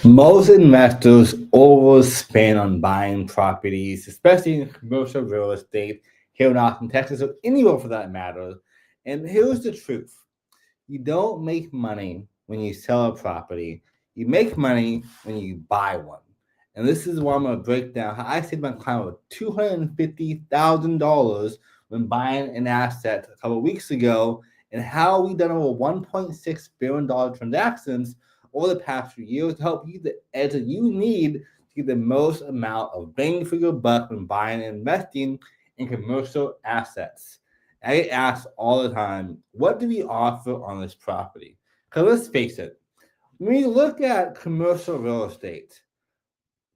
Most investors overspend on buying properties, especially in commercial real estate here in Austin, Texas, or anywhere for that matter. And here's the truth: you don't make money when you sell a property, you make money when you buy one. And this is why I'm going to break down how I saved my client with $250,000 when buying an asset a couple of weeks ago, and how we've done over $1.6 billion transactions over the past few years to help you the edge that you need to get the most amount of bang for your buck when buying and investing in commercial assets. I get asked all the time, what do we offer on this property? Because let's face it, when you look at commercial real estate,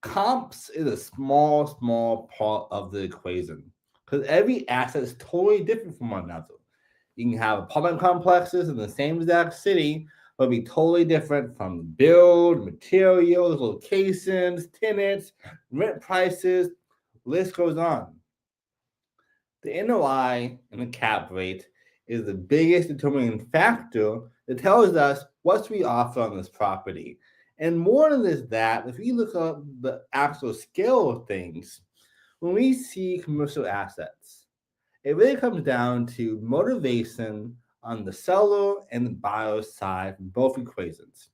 comps is a small part of the equation. Because every asset is totally different from one another. You can have apartment complexes in the same exact city, but be totally different from the build, materials, locations, tenants, rent prices, list goes on. The NOI and the cap rate is the biggest determining factor that tells us what we offer on this property. And more than this, that if you look up the actual scale of things, when we see commercial assets, it really comes down to motivation on the seller and the buyer side from both equations.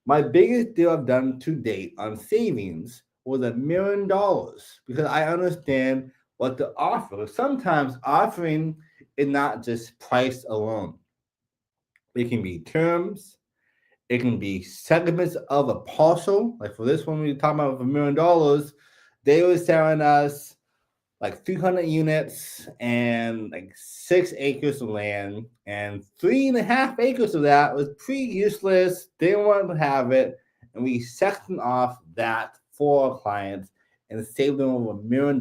My biggest deal I've done to date on savings was $1 million because I understand what to offer. Sometimes offering is not just price alone. It can be terms, it can be segments of a parcel. Like for this one, we were talking about $1 million. They were selling us like 300 units and like 6 acres of land, and 3.5 acres of that was pretty useless. They didn't want to have it, and we sectioned off that for our clients and saved them over $1 million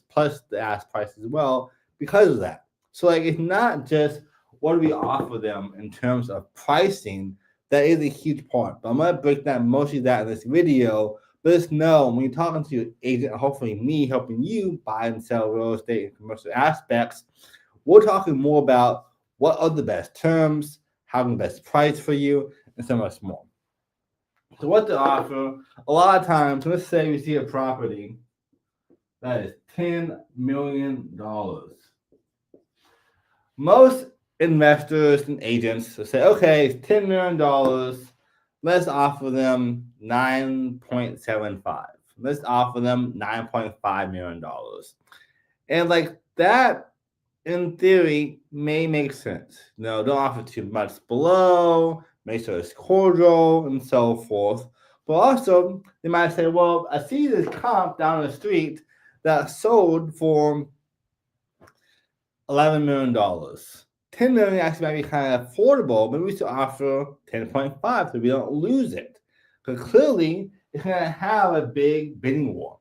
plus the ask price as well because of that. So like it's not just what do we offer them in terms of pricing. That is a huge part, but I'm gonna break down mostly that in this video. But just know when you're talking to your agent, hopefully me helping you buy and sell real estate and commercial aspects, we're talking more about what are the best terms, having the best price for you, and so much more. So what to offer? A lot of times, let's say we see a property that is $10 million. Most investors and agents will say, okay, it's $10 million. Let's offer them 9.75. Let's offer them $9.5 million. And like that, in theory, may make sense. No, don't offer too much below, make sure it's cordial and so forth. But also, they might say, well, I see this comp down the street that sold for $11 million. $10 million actually might be kind of affordable. Maybe we should offer 10.5 so we don't lose it. Because clearly, it's going to have a big bidding war.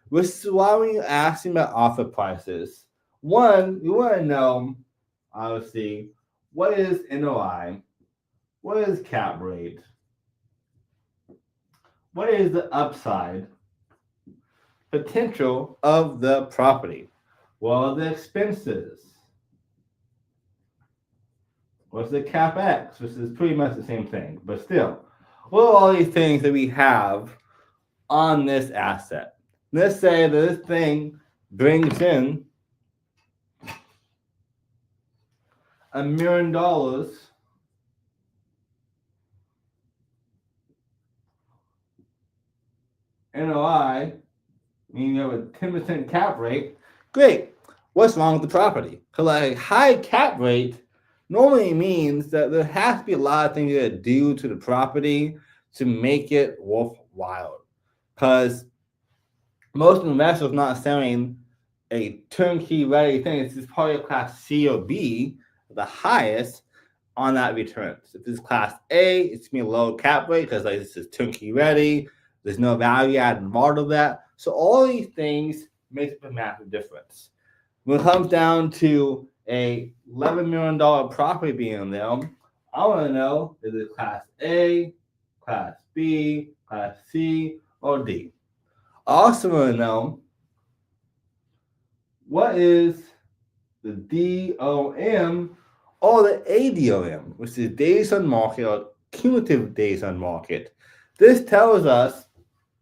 Which is why when you're asking about offer prices, one, you want to know, obviously, what is NOI? What is cap rate? What is the upside potential of the property? What are the expenses? What's the CapEx, which is pretty much the same thing, but still, what are all these things that we have on this asset? Let's say that this thing brings in $1 million NOI, meaning you have a 10% cap rate. Great. What's wrong with the property? Because like a high cap rate normally means that there has to be a lot of things you gotta do to the property to make it worthwhile. Because most investors not selling a turnkey ready thing. It's just probably a class C or B, the highest on that returns. If it's class A, it's gonna be a low cap rate because like this is turnkey ready. There's no value add involved of that. So all these things makes a massive difference. When it comes down to a $11 million property being on them, I want to know, is it class A, class B, class C, or D? I also want to know, what is the DOM or the ADOM, which is days on market or cumulative days on market. This tells us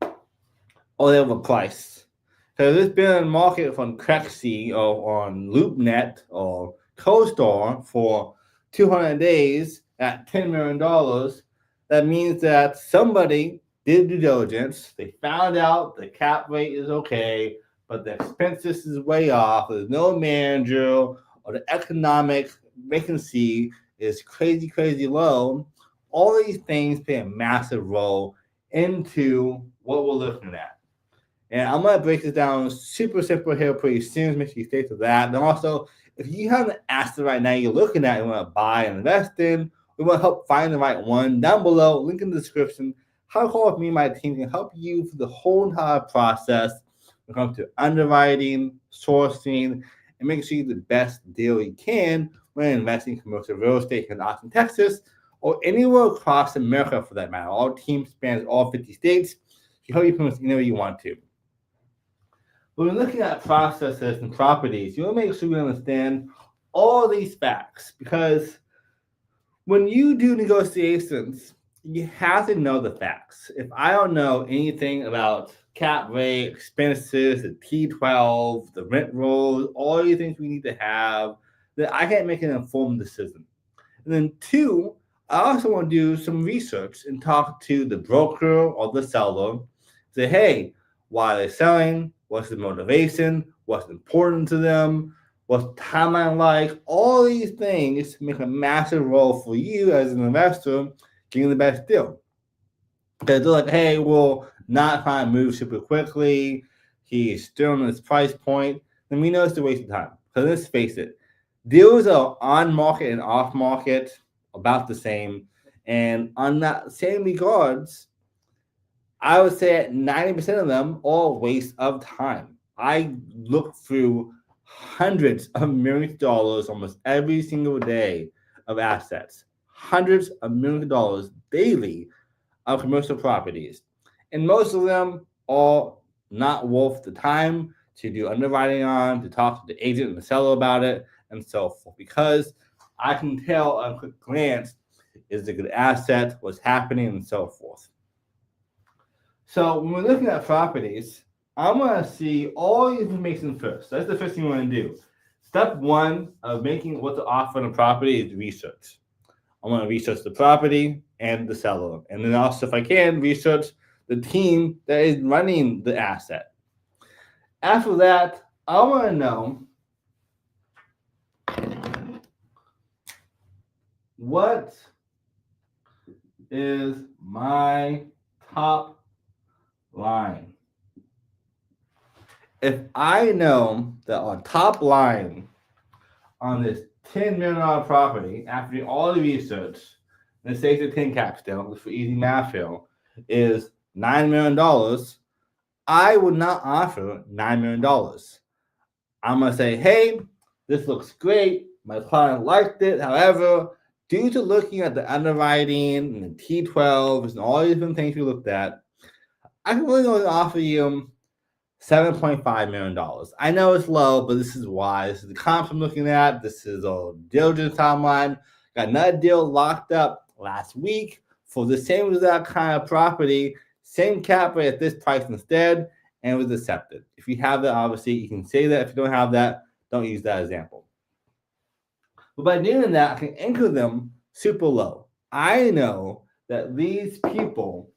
they have a price. So this been in the market from Crexy or on LoopNet or CoStar for 200 days at $10 million. That means that somebody did due diligence. They found out the cap rate is okay, but the expenses is way off. There's no manager, or the economic vacancy is crazy, crazy low. All these things play a massive role into what we're looking at. And I'm going to break this down super simple here pretty soon. Make sure you stay to that. And also, if you have an asset right now you're looking at, you want to buy and invest in, we want to help find the right one. Down below, link in the description. How call with me and my team can help you through the whole entire process when it comes to underwriting, sourcing, and making sure you get the best deal you can when investing in commercial real estate in Austin, Texas, or anywhere across America for that matter. Our team spans all 50 states. We help you pretty much anywhere you want to. When we're looking at processes and properties, you want to make sure we understand all these facts, because when you do negotiations, you have to know the facts. If I don't know anything about cap rate, expenses, the T12, the rent rolls, all these things we need to have, then I can't make an informed decision. And then two, I also want to do some research and talk to the broker or the seller. Say, hey, why are they selling? What's the motivation? What's important to them? What's the timeline like? All these things make a massive role for you as an investor getting the best deal. Because they're like, hey, we'll not try to move super quickly. He's still on this price point. Then we know it's a waste of time. Because let's face it, deals are on market and off market about the same. And on that same regards, I would say at 90% of them are a waste of time. I look through hundreds of millions of dollars almost every single day of assets, hundreds of millions of dollars daily of commercial properties. And most of them are not worth the time to do underwriting on, to talk to the agent and the seller about it, and so forth. Because I can tell at a quick glance, is it a good asset, what's happening, and so forth. So when we're looking at properties, I'm going to see all the information first. That's the first thing we want to do. Step one of making what to offer on a property is research. I want to research the property and the seller. And then also, if I can, research the team that is running the asset. After that, I want to know what is my top line. If I know that our top line on this $10 million property, after doing all the research, let's say it's a 10 cap still, for easy math here, is $9 million, I would not offer $9 million. I'm going to say, hey, this looks great. My client liked it. However, due to looking at the underwriting and the T12s and all these different things we looked at, I can really only offer you $7.5 million. I know it's low, but this is why. This is the comps I'm looking at. This is a diligence timeline. Got another deal locked up last week for the same exact kind of property, same cap rate at this price instead, and it was accepted. If you have that, obviously, you can say that. If you don't have that, don't use that example. But by doing that, I can anchor them super low. I know that these people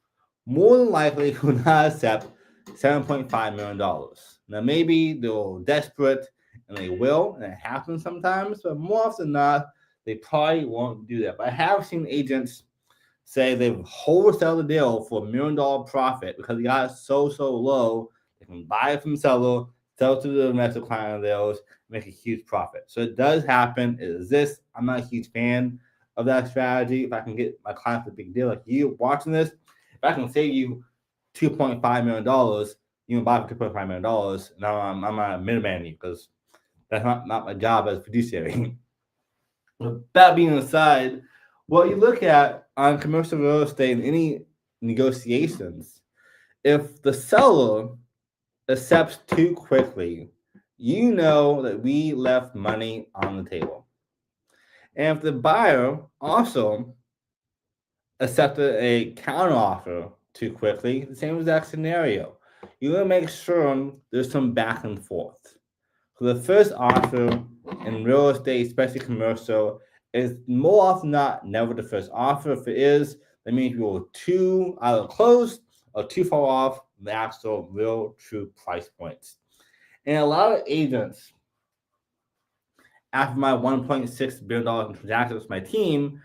more than likely will not accept $7.5 million. Now, maybe they're desperate and they will, and it happens sometimes, but more often than not, they probably won't do that. But I have seen agents say they've wholesale the deal for $1 million profit because they got it so low, they can buy it from the seller, sell it to the investor client of theirs, make a huge profit. So it does happen. It exists. I'm not a huge fan of that strategy. If I can get my clients a big deal like you watching this, if I can save you $2.5 million, you can buy for $2.5 million. Now I'm not middleman you because that's not my job as a fiduciary. But that being aside, what you look at on commercial real estate in any negotiations, if the seller accepts too quickly, you know that we left money on the table. And if the buyer also accepted a counteroffer too quickly. The same exact scenario. You want to make sure there's some back and forth. So the first offer in real estate, especially commercial, is more often not never the first offer. If it is, that means you're too either close or too far off the actual real true price points. And a lot of agents, after my $1.6 billion in transactions with my team,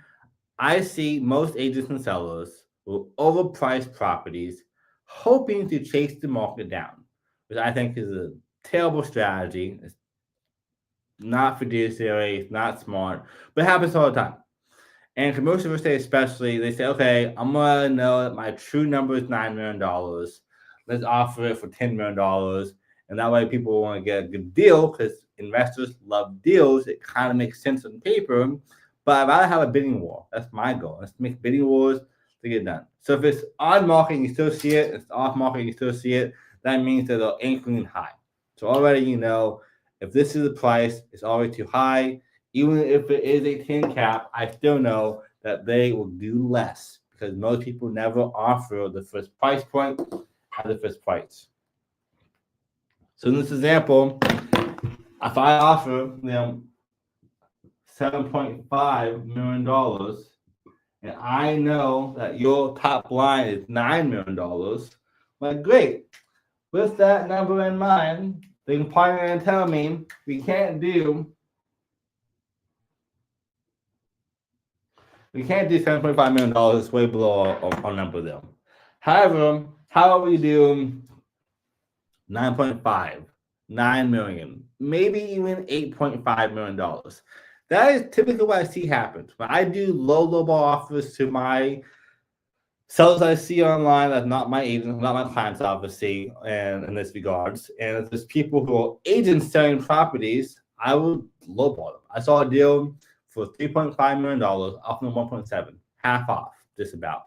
I see most agents and sellers will overprice properties, hoping to chase the market down, which I think is a terrible strategy. It's not fiduciary, it's not smart, but it happens all the time. And commercial real estate, especially, they say, okay, I'm gonna know that my true number is $9 million. Let's offer it for $10 million. And that way people want to get a good deal because investors love deals. It kind of makes sense on paper. But I'd rather have a bidding war. That's my goal. Let's make bidding wars to get done. So if it's on market, you still see it. If it's off market, you still see it. That means that they're anchoring high. So already you know if this is the price, it's already too high. Even if it is a 10 cap, I still know that they will do less because most people never offer the first price point at the first price. So in this example, if I offer them $7.5 million, and I know that your top line is $9 million, like great. With that number in mind, they can partner and tell me we can't do $7.5 million. It's way below our number there. However, how about we do 9.5, 9 million, maybe even $8.5 million. That is typically what I see happens. When I do low ball offers to my sellers I see online, that's not my agents, not my clients, obviously, and in this regards. And if there's people who are agents selling properties, I would lowball them. I saw a deal for $3.5 million, off from 1.7, half off, just about.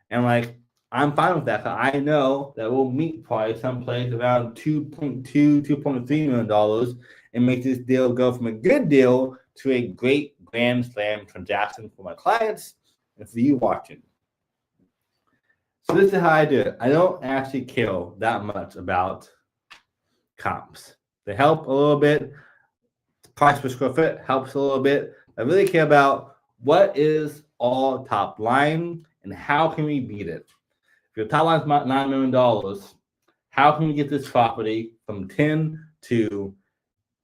And like, I'm fine with that. I know that we'll meet probably someplace around $2.2, $2.3 million and make this deal go from a good deal to a great grand slam transaction for my clients and for you watching. So this is how I do it. I don't actually care that much about comps. They help a little bit. Price per square foot helps a little bit. I really care about what is all top line and how can we beat it. If your top line is $9 million, how can we get this property from 10 to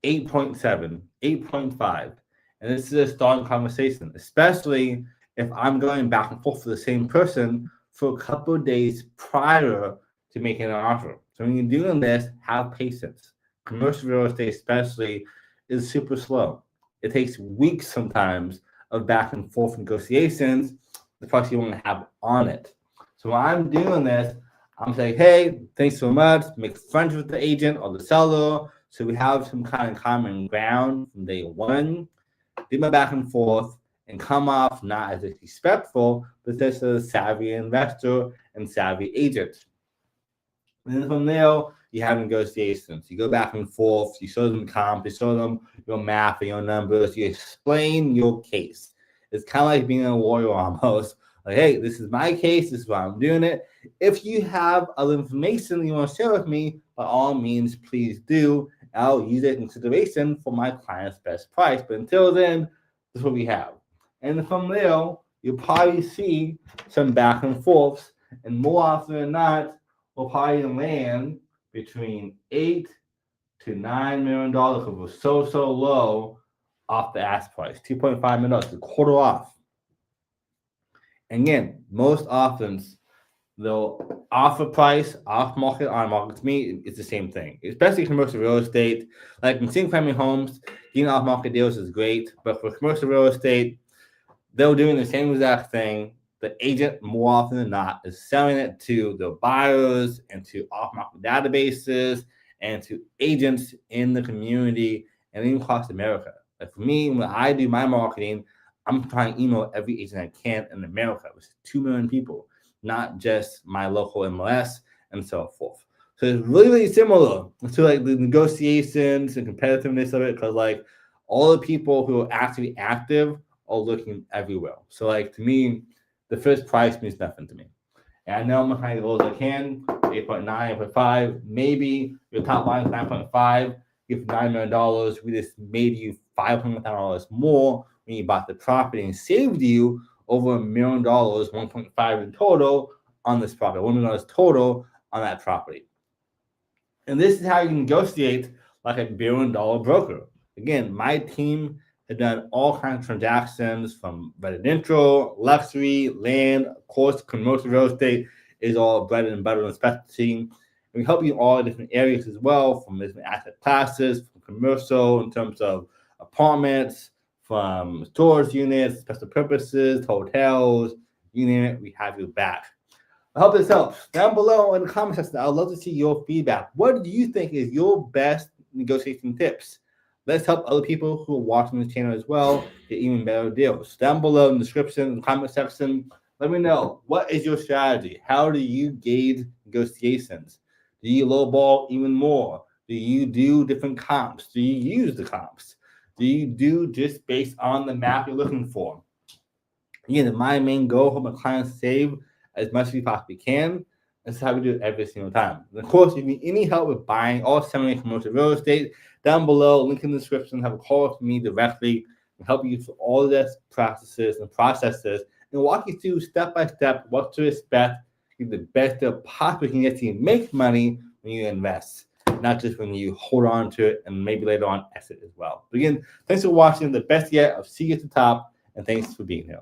8.7, 8.5? And this is a starting conversation, especially if I'm going back and forth with the same person for a couple of days prior to making an offer. So when you're doing this, have patience. Commercial real estate especially is super slow. It takes weeks sometimes of back and forth negotiations, the price you want to have on it. So when I'm doing this, I'm saying, hey, thanks so much. Make friends with the agent or the seller so we have some kind of common ground from day one. Do my back and forth and come off not as disrespectful, but just as a savvy investor and savvy agent. And then from there, you have negotiations. You go back and forth. You show them comp. You show them your math and your numbers. You explain your case. It's kind of like being a lawyer almost. Like, hey, this is my case. This is why I'm doing it. If you have other information you want to share with me, by all means, please do. I'll use it in consideration for my client's best price. But until then, this is what we have. And from there, you'll probably see some back and forths. And more often than not, we'll probably land between $8 to $9 million because we're so low off the ask price. $2.5 million, a quarter off. And again, most often they'll offer price, off market, on market. To me, it's the same thing, especially commercial real estate. Like in single family homes, getting off market deals is great, but for commercial real estate, they're doing the same exact thing. The agent, more often than not, is selling it to the buyers and to off-market databases and to agents in the community and even across America. Like for me, when I do my marketing, I'm trying to email every agent I can in America, which is 2 million people, not just my local MLS and so forth. So it's really similar to like the negotiations and competitiveness of it, because like all the people who are actually active are looking everywhere. So like to me, the first price means nothing to me. And I know I'm trying to go as I can, 8.9, 8.5, maybe your top line is 9.5. If $9 million, we just made you $500,000 more when you bought the property and saved you over $1 million, 1.5 in total on this property, $1 million total on that property. And this is how you negotiate like a $1 billion broker. Again, my team has done all kinds of transactions from residential, luxury, land, of course, commercial real estate is all bread and butter and specialty. And we help you in all different areas as well, from different asset classes, from commercial in terms of apartments, from storage units, special purposes, hotels, you name it, we have your back. I hope this helps. Down below in the comment section, I'd love to see your feedback. What do you think is your best negotiation tips? Let's help other people who are watching this channel as well get even better deals. Down below in the description, in the comment section, let me know, what is your strategy? How do you gauge negotiations? Do you lowball even more? Do you do different comps? Do you use the comps? Do you do just based on the map you're looking for? Again, my main goal, help my clients save as much as we possibly can. That's how we do it every single time. And of course, if you need any help with buying or selling commercial real estate, down below, link in the description, have a call with me directly and help you through all of this processes and walk you through step by step what to expect, get the best deal possible you can get to make money when you invest, not just when you hold on to it and maybe later on exit as well. But again, thanks for watching. The best yet of See You at the Top, and thanks for being here.